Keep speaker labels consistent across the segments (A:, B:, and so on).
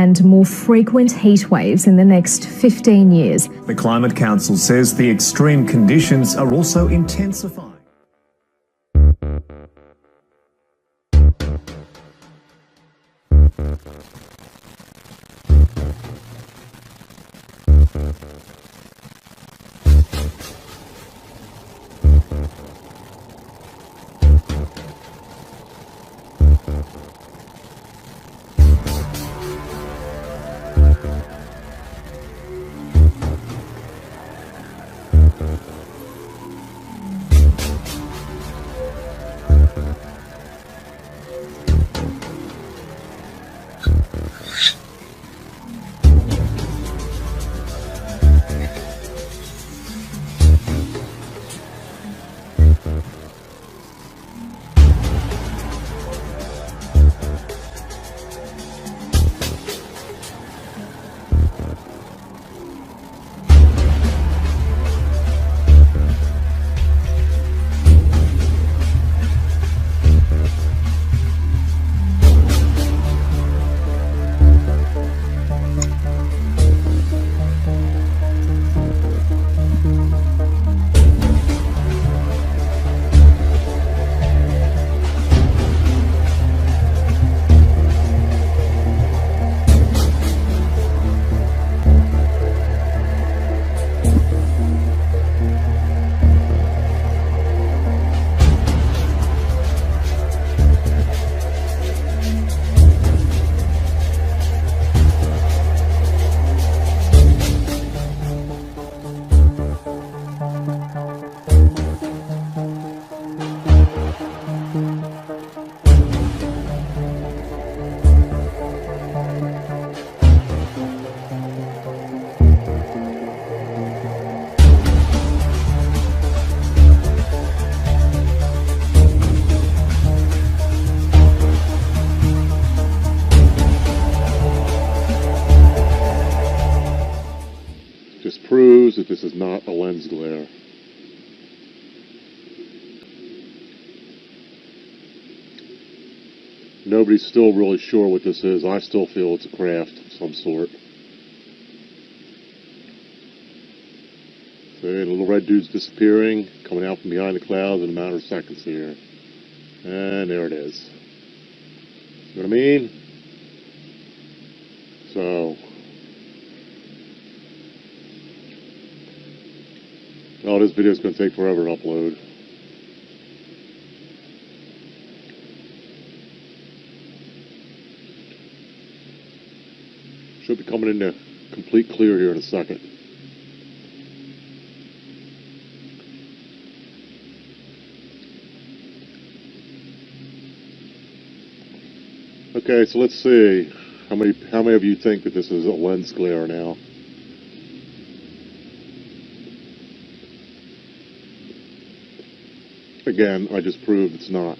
A: and more frequent heat waves in the next 15 years.
B: The Climate Council says the extreme conditions are also intensifying.
C: Just proves that this is not a lens glare. Nobody's still really sure what this is. I still feel it's a craft of some sort. So the little red dude's disappearing, coming out from behind the clouds in a matter of seconds here. And there it is. See what I mean? So... oh, this video is going to take forever to upload. Should be coming into complete clear here in a second. Okay, so let's see. How many of you think that this is a lens glare now? Again, I just proved it's not.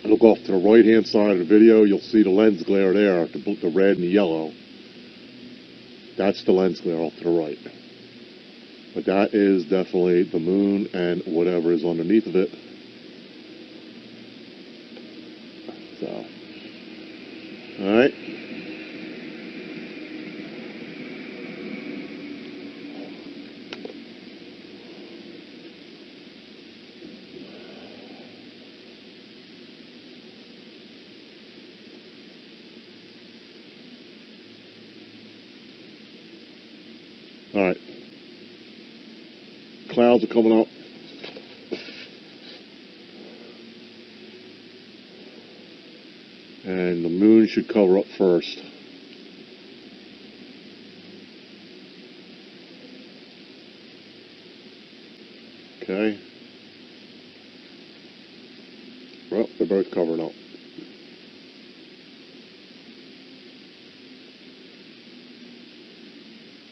C: Look off to the right-hand side of the video, you'll see the lens glare there, the red and the yellow. That's the lens glare off to the right. But that is definitely the moon and whatever is underneath of it. So, alright. Alright. Clouds are coming up. And the moon should cover up first. Okay. Well, they're both covering up.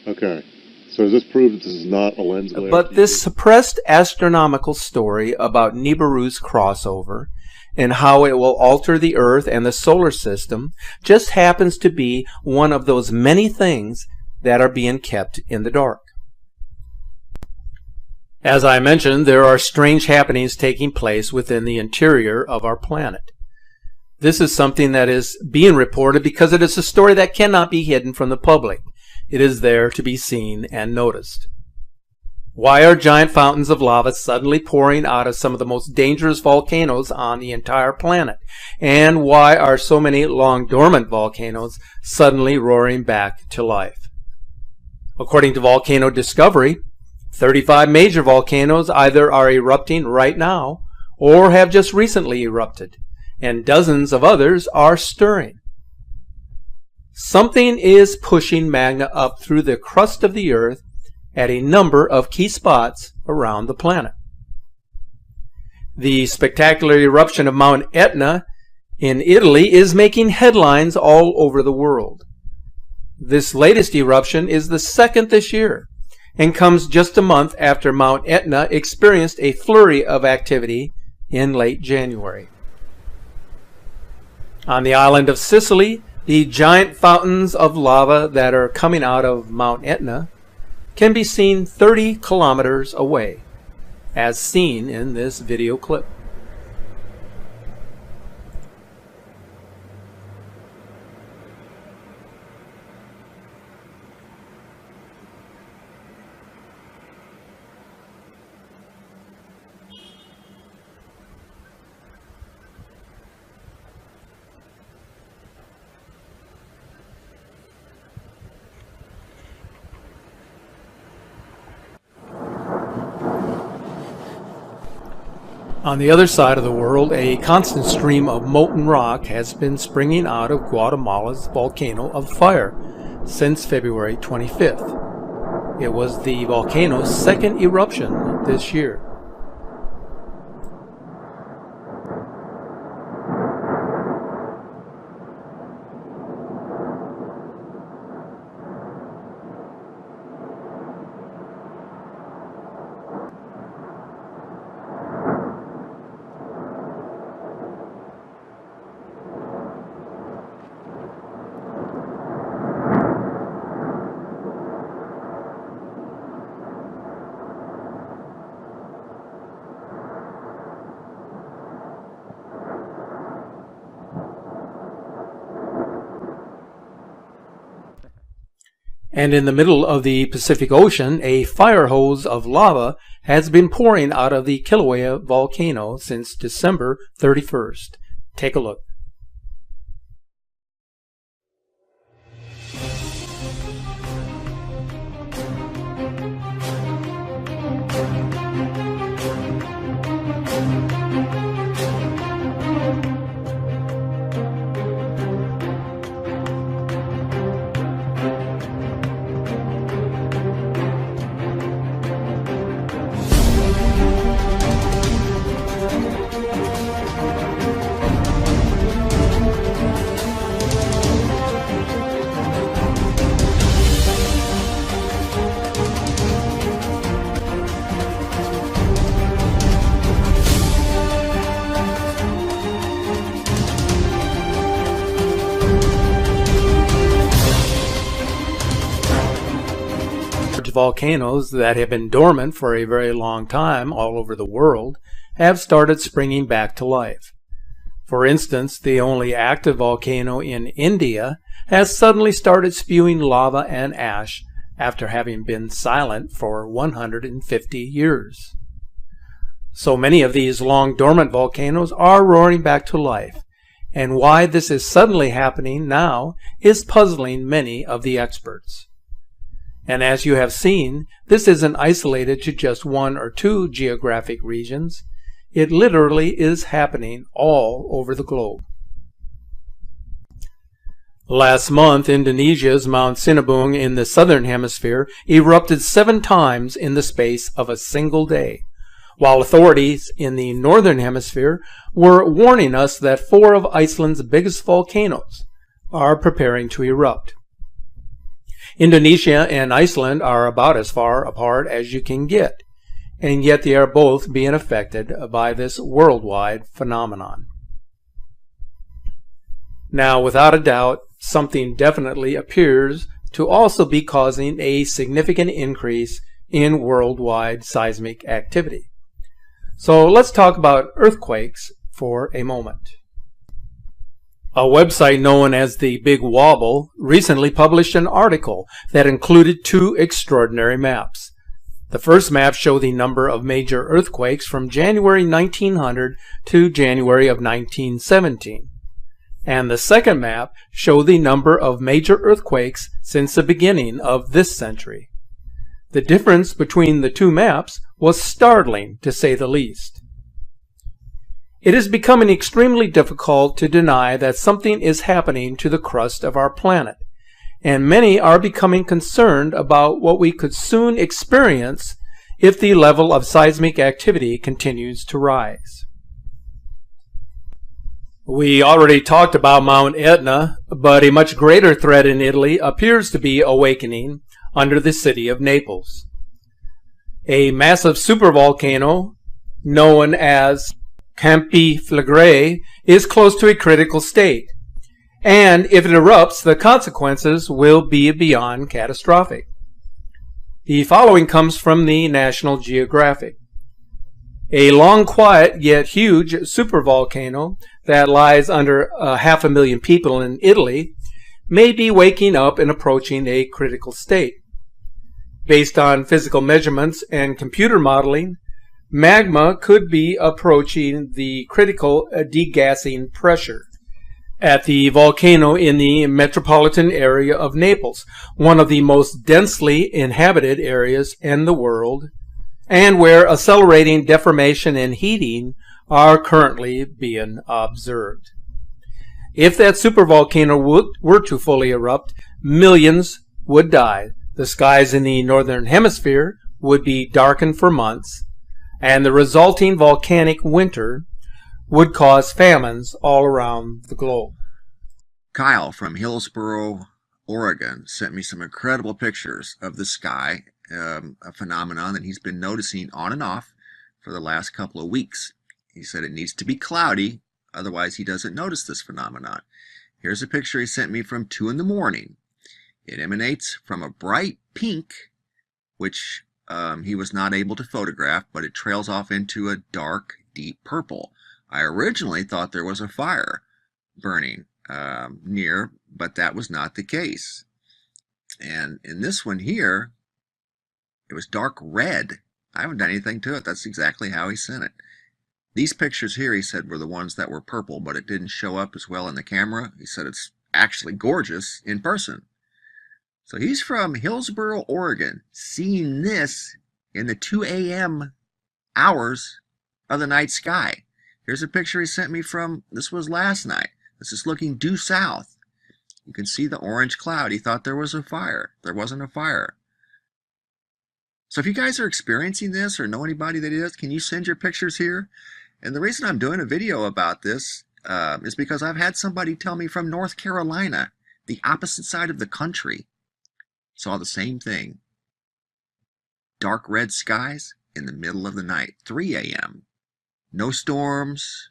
C: Okay. So does this prove that this is not a lens glare?
D: But this suppressed astronomical story about Nibiru's crossover and how it will alter the Earth and the solar system just happens to be one of those many things that are being kept in the dark. As I mentioned, there are strange happenings taking place within the interior of our planet. This is something that is being reported because it is a story that cannot be hidden from the public. It is there to be seen and noticed. Why are giant fountains of lava suddenly pouring out of some of the most dangerous volcanoes on the entire planet? And why are so many long dormant volcanoes suddenly roaring back to life? According to Volcano Discovery, 35 major volcanoes either are erupting right now or have just recently erupted, and dozens of others are stirring. Something is pushing magma up through the crust of the earth at a number of key spots around the planet. The spectacular eruption of Mount Etna in Italy is making headlines all over the world. This latest eruption is the second this year and comes just a month after Mount Etna experienced a flurry of activity in late January. On the island of Sicily, the giant fountains of lava that are coming out of Mount Etna can be seen 30 kilometers away, as seen in this video clip. On the other side of the world, a constant stream of molten rock has been springing out of Guatemala's volcano of fire since February 25th. It was the volcano's second eruption this year. And in the middle of the Pacific Ocean, a fire hose of lava has been pouring out of the Kilauea volcano since December 31st. Take a look. Volcanoes that have been dormant for a very long time all over the world have started springing back to life. For instance, the only active volcano in India has suddenly started spewing lava and ash after having been silent for 150 years. So many of these long dormant volcanoes are roaring back to life, and why this is suddenly happening now is puzzling many of the experts. And as you have seen, this isn't isolated to just one or two geographic regions. It literally is happening all over the globe. Last month, Indonesia's Mount Sinabung in the southern hemisphere erupted 7 times in the space of a single day, while authorities in the northern hemisphere were warning us that 4 of Iceland's biggest volcanoes are preparing to erupt. Indonesia and Iceland are about as far apart as you can get, and yet they are both being affected by this worldwide phenomenon. Now, without a doubt, something definitely appears to also be causing a significant increase in worldwide seismic activity. So let's talk about earthquakes for a moment. A website known as the Big Wobble recently published an article that included two extraordinary maps. The first map showed the number of major earthquakes from January 1900 to January of 1917. And the second map showed the number of major earthquakes since the beginning of this century. The difference between the two maps was startling, to say the least. It is becoming extremely difficult to deny that something is happening to the crust of our planet, and many are becoming concerned about what we could soon experience if the level of seismic activity continues to rise. We already talked about Mount Etna, but a much greater threat in Italy appears to be awakening under the city of Naples. A massive supervolcano known as Campi Flegrei is close to a critical state, and if it erupts, the consequences will be beyond catastrophic. The following comes from the National Geographic. A long, quiet, yet huge supervolcano that lies under 500,000 people in Italy may be waking up and approaching a critical state. Based on physical measurements and computer modeling, magma could be approaching the critical degassing pressure at the volcano in the metropolitan area of Naples, one of the most densely inhabited areas in the world, and where accelerating deformation and heating are currently being observed. If that supervolcano were to fully erupt, millions would die. The skies in the northern hemisphere would be darkened for months, and the resulting volcanic winter would cause famines all around the globe.
E: Kyle from Hillsboro, Oregon, sent me some incredible pictures of the sky, a phenomenon that he's been noticing on and off for the last couple of weeks. He said it needs to be cloudy, otherwise he doesn't notice this phenomenon. Here's a picture he sent me from 2 in the morning. It emanates from a bright pink, which he was not able to photograph, but it trails off into a dark, deep purple. I originally thought there was a fire burning near, but that was not the case. And in this one here, it was dark red. I haven't done anything to it. That's exactly how he sent it. These pictures here, he said, were the ones that were purple, but it didn't show up as well in the camera. He said it's actually gorgeous in person. So he's from Hillsboro, Oregon, seeing this in the 2 a.m. hours of the night sky. Here's a picture he sent me from, this was last night. This is looking due south. You can see the orange cloud. He thought there was a fire. There wasn't a fire. So if you guys are experiencing this or know anybody that is, can you send your pictures here? And the reason I'm doing a video about this is because I've had somebody tell me from North Carolina, the opposite side of the country, saw the same thing. Dark red skies in the middle of the night, 3 a.m. No storms,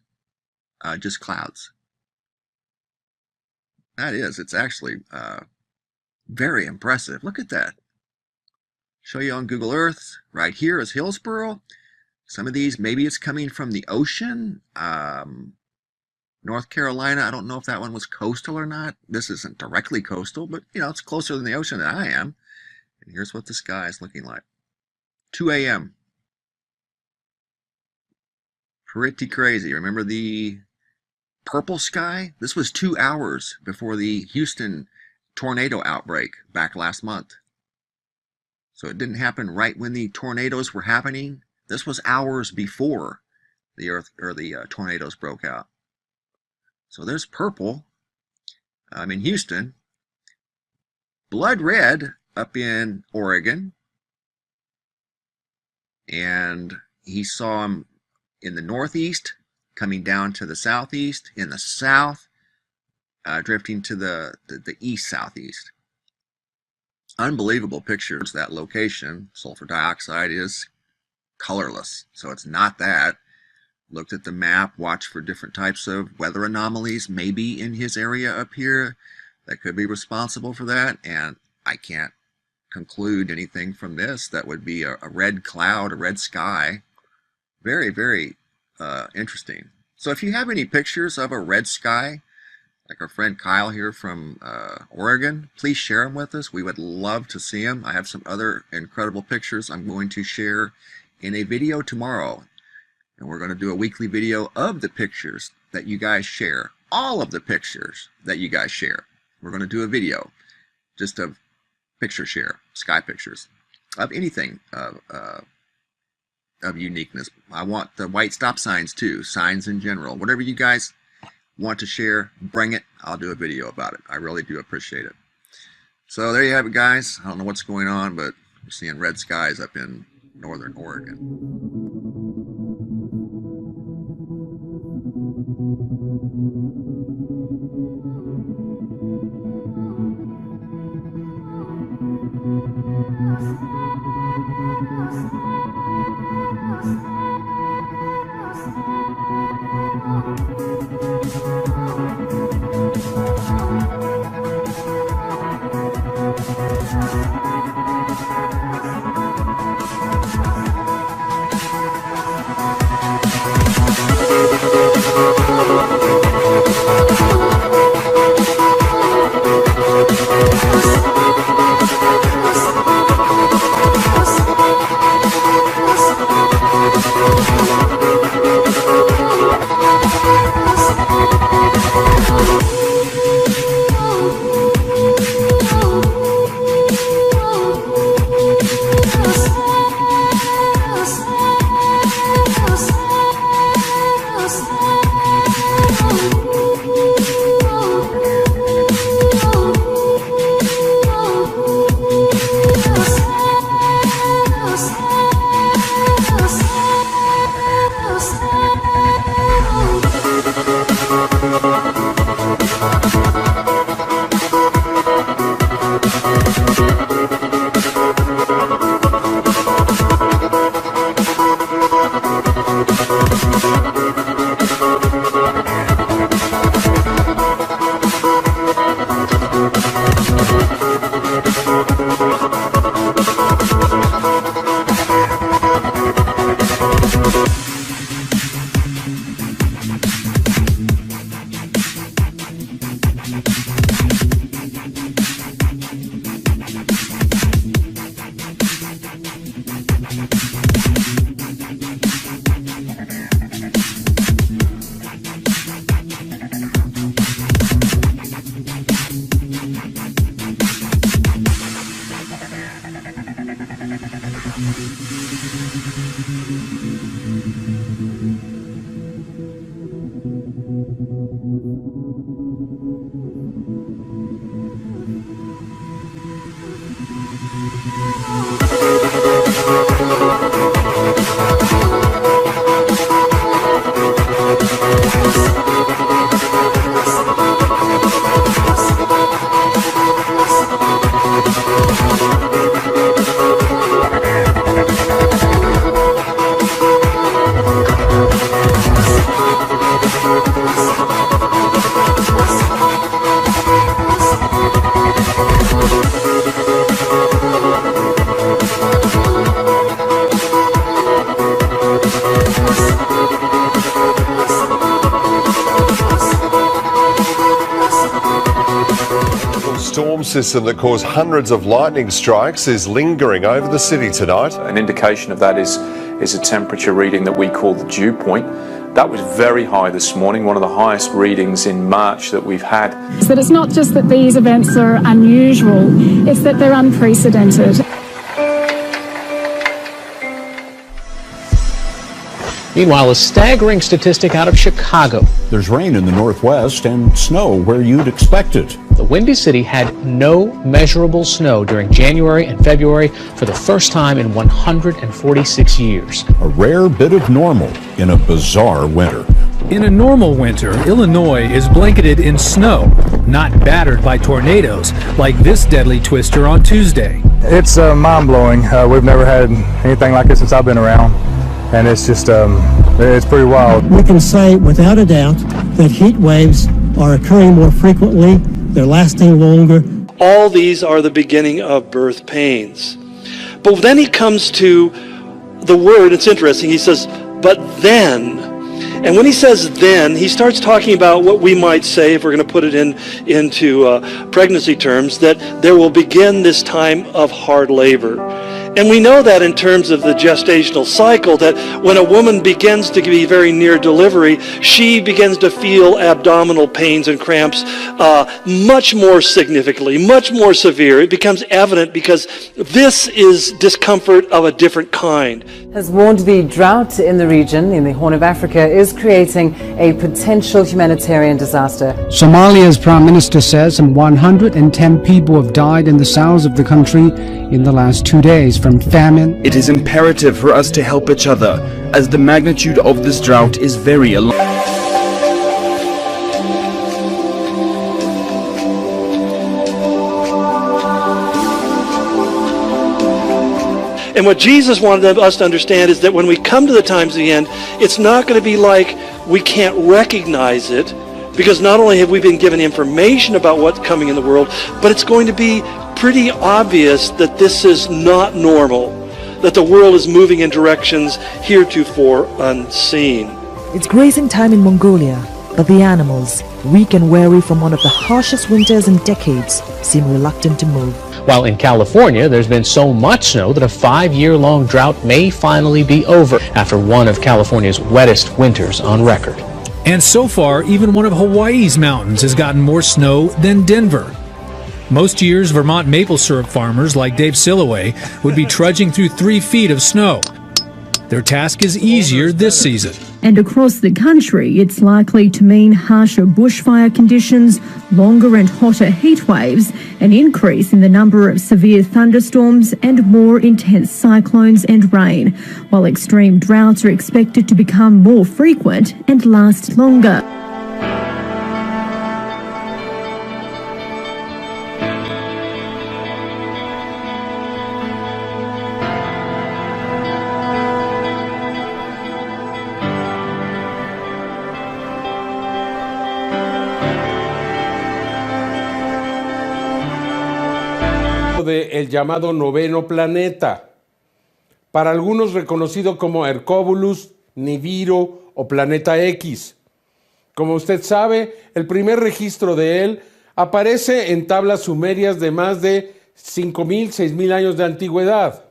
E: just clouds. It's actually very impressive. Look at that. Show you on Google Earth. Right here is Hillsboro. Some of these, maybe it's coming from the ocean. North Carolina, I don't know if that one was coastal or not. This isn't directly coastal, but you know, it's closer than the ocean than I am. And here's what the sky is looking like. 2 a.m. Pretty crazy. Remember the purple sky? This was 2 hours before the Houston tornado outbreak back last month. So it didn't happen right when the tornadoes were happening. This was hours before the tornadoes broke out. So there's purple in Houston, blood red up in Oregon, and he saw him in the northeast, coming down to the southeast, in the south, drifting to the east-southeast. Unbelievable pictures. That location, sulfur dioxide, is colorless, so it's not that. Looked at the map, watched for different types of weather anomalies, maybe in his area up here, that could be responsible for that, and I can't conclude anything from this that would be a red cloud, a red sky. Very, very interesting. So if you have any pictures of a red sky, like our friend Kyle here from Oregon, please share them with us. We would love to see them. I have some other incredible pictures I'm going to share in a video tomorrow. And we're going to do a weekly video of the pictures that you guys share. All of the pictures that you guys share. We're going to do a video just of picture share, sky pictures, of anything of uniqueness. I want the white stop signs too, signs in general. Whatever you guys want to share, bring it. I'll do a video about it. I really do appreciate it. So there you have it, guys. I don't know what's going on, but we're seeing red skies up in northern Oregon.
F: Storm system that caused hundreds of lightning strikes is lingering over the city tonight.
G: An indication of that is a temperature reading that we call the dew point. That was very high this morning, one of the highest readings in March that we've had.
H: So that it's not just that these events are unusual, it's that they're unprecedented.
I: Meanwhile, a staggering statistic out of Chicago.
J: There's rain in the northwest and snow where you'd expect it.
I: The Windy City had no measurable snow during January and February for the first time in 146 years.
J: A rare bit of normal in a bizarre winter.
K: In a normal winter, Illinois is blanketed in snow, not battered by tornadoes like this deadly twister on Tuesday.
L: It's mind-blowing. We've never had anything like this since I've been around. And it's just, it's pretty wild.
M: We can say without a doubt that heat waves are occurring more frequently, they're lasting longer.
N: All these are the beginning of birth pains. But then he comes to the word, it's interesting, he says, but then. And when he says then, he starts talking about what we might say, if we're going to put it into pregnancy terms, that there will begin this time of hard labor. And we know that in terms of the gestational cycle, that when a woman begins to be very near delivery, she begins to feel abdominal pains and cramps much more significantly, much more severe. It becomes evident because this is discomfort of a different kind.
O: Has warned the drought in the region, in the Horn of Africa, is creating a potential humanitarian disaster.
P: Somalia's Prime Minister says some 110 people have died in the south of the country in the last 2 days from famine.
Q: It is imperative for us to help each other, as the magnitude of this drought is very alarming.
N: And what Jesus wanted us to understand is that when we come to the times of the end, it's not going to be like we can't recognize it, because not only have we been given information about what's coming in the world, but it's going to be pretty obvious that this is not normal, that the world is moving in directions heretofore unseen.
R: It's grazing time in Mongolia, but the animals, weak and weary from one of the harshest winters in decades, seem reluctant to move.
I: While in California, there's been so much snow that a 5-year-long drought may finally be over after one of California's wettest winters on record.
K: And so far, even one of Hawaii's mountains has gotten more snow than Denver. Most years, Vermont maple syrup farmers like Dave Silloway would be trudging through 3 feet of snow. Their task is easier this season.
A: And across the country, it's likely to mean harsher bushfire conditions, longer and hotter heat waves, an increase in the number of severe thunderstorms and more intense cyclones and rain, while extreme droughts are expected to become more frequent and last longer.
S: El llamado noveno planeta, para algunos reconocido como Hercóbulus, Nibiru o Planeta X. Como usted sabe, el primer registro de él aparece en tablas sumerias de más de 5.000, 6.000 años de antigüedad,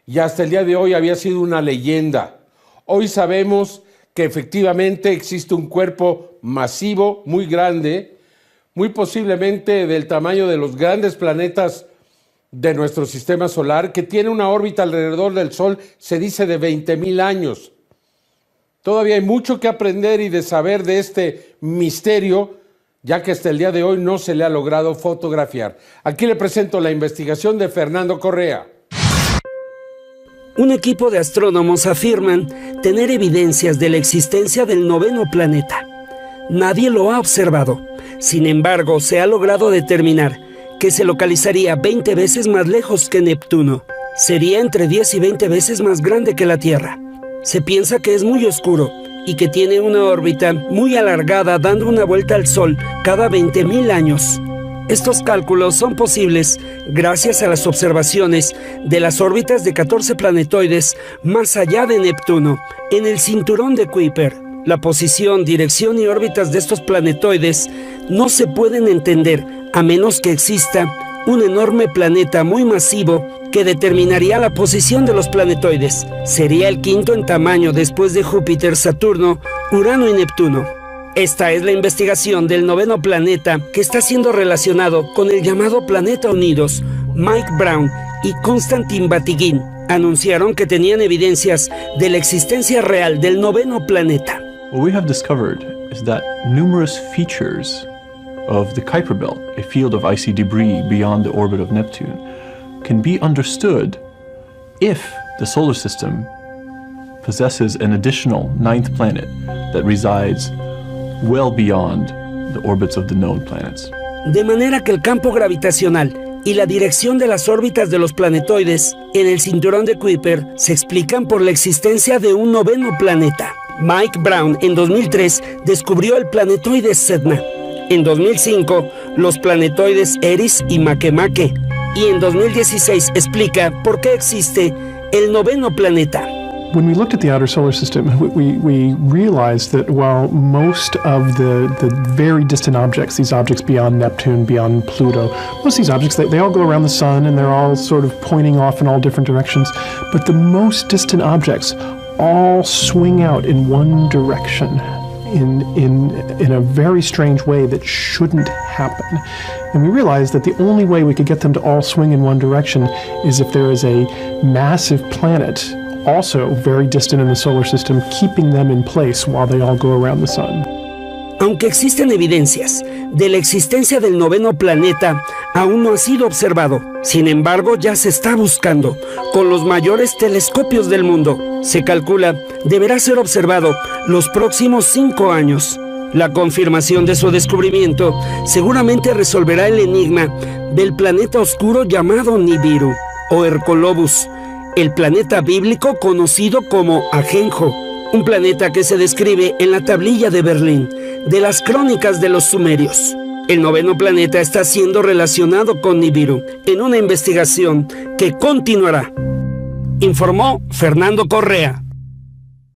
S: y hasta el día de hoy había sido una leyenda. Hoy sabemos que efectivamente existe un cuerpo masivo, muy grande, muy posiblemente del tamaño de los grandes planetas de nuestro sistema solar, que tiene una órbita alrededor del Sol, se dice de 20.000 años. Todavía hay mucho que aprender y de saber de este misterio, ya que hasta el día de hoy no se le ha logrado fotografiar. Aquí le presento la investigación de Fernando Correa.
T: Un equipo de astrónomos afirman tener evidencias de la existencia del noveno planeta. Nadie lo ha observado. Sin embargo, se ha logrado determinar que se localizaría 20 veces más lejos que Neptuno. Sería entre 10 y 20 veces más grande que la Tierra. Se piensa que es muy oscuro y que tiene una órbita muy alargada, dando una vuelta al Sol cada 20.000 años. Estos cálculos son posibles gracias a las observaciones de las órbitas de 14 planetoides más allá de Neptuno, en el cinturón de Kuiper. La posición, dirección y órbitas de estos planetoides no se pueden entender a menos que exista un enorme planeta muy masivo que determinaría la posición de los planetoides. Sería el quinto en tamaño después de Júpiter, Saturno, Urano y Neptuno. Esta es la investigación del noveno planeta, que está siendo relacionado con el llamado Planeta Unidos. Mike Brown y Konstantin Batygin anunciaron que tenían evidencias de la existencia real del noveno planeta.
U: What we have discovered is that numerous features of the Kuiper Belt, a field of icy debris beyond the orbit of Neptune, can be understood if the solar system possesses an additional 9th planet that resides well beyond the orbits of the known planets.
T: De manera que el campo gravitacional y la dirección de las órbitas de los planetoides en el cinturón de Kuiper se explican por la existencia de un noveno planeta. Mike Brown en 2003 descubrió el planetoide Sedna. En 2005, los planetoides Eris y Makemake. Y en 2016 explica por qué existe el noveno planeta.
U: When we looked at the outer solar system, we realized that while most of the very distant objects, these objects beyond Neptune, beyond Pluto, most of these objects, they all go around the sun and they're all sort of pointing off in all different directions. But the most distant objects all swing out in one direction in a very strange way that shouldn't happen. And we realized that the only way we could get them to all swing in one direction is if there is a massive planet also very distant in the solar system, keeping them in place while they all go around the sun.
T: Aunque existen evidencias de la existencia del noveno planeta, aún no ha sido observado. Sin embargo, ya se está buscando con los mayores telescopios del mundo. Se calcula deberá ser observado los próximos 5 años. La confirmación de su descubrimiento seguramente resolverá el enigma del planeta oscuro llamado Nibiru o Hercolobus, el planeta bíblico conocido como Ajenjo, un planeta que se describe en la tablilla de Berlín de las crónicas de los sumerios. El noveno planeta está siendo relacionado con Nibiru en una investigación que continuará, informó Fernando Correa.